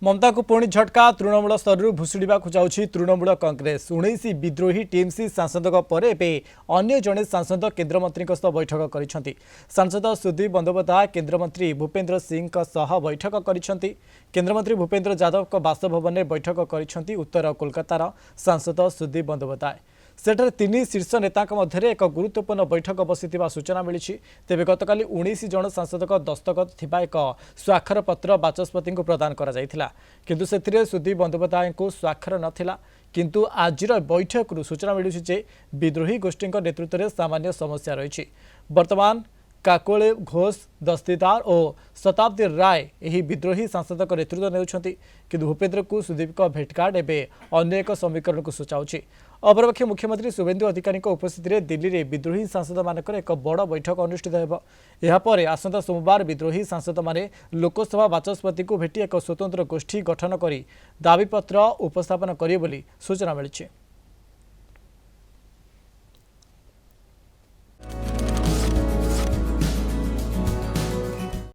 ममता को पुणी झटका तृणमूल स्तर भुशुड़ा जाऊँगी तृणमूल कांग्रेस 19 विद्रोही टीएमसी सांसद पर अन्य जड़े सांसद केन्द्रमंत्री बैठक कर सांसद सुदीप बंदोपाध्याय केन्द्रमंत्री भूपेन्द्र सिंह बैठक कर केन्द्रमंत्री भूपेन्द्र यादव बासभवन में बैठक कर उत्तर कोलकातार सांसद सुदीप बंदोपाध्याय सेठारे तीन शीर्ष नेता मध्य एक गुरुत्वपूर्ण बैठक बसी सूचना मिली तेज गतकाली 19 जन सांसद दस्तखत थिबा एक स्वाक्षर पत्र बाचस्पति को प्रदान करा किंतु से सुदीप बंदोपाध्याय को स्वाक्षर नथिला किंतु आजिर बैठक सूचना मिलूँ विद्रोही गोष्ठी नेतृत्व में सामान्य समस्या रही वर्तमान काकोले घोष दस्तीदार और शताब्दी राय यही विद्रोही सांसद नेतृत्व नेउछंती किंतु भूपेन्द्र को सुदीप भेटघाट एवं अन्य एक समीकरण को सूचाऊँगी अपरपक्षे मुख्यमंत्री शुभेन्दु अधिकारी उपस्थित में दिल्ली में विद्रोही सांसद मानक एक बड़ बैठक अनुष्ठित होपर आसंता सोमवार विद्रोही सांसद माने लोकसभा बाचस्पति को भेटी एक स्वतंत्र गोष्ठी गठन कर दाबीपत्र उपस्थापन करेंगे सूचना मिली।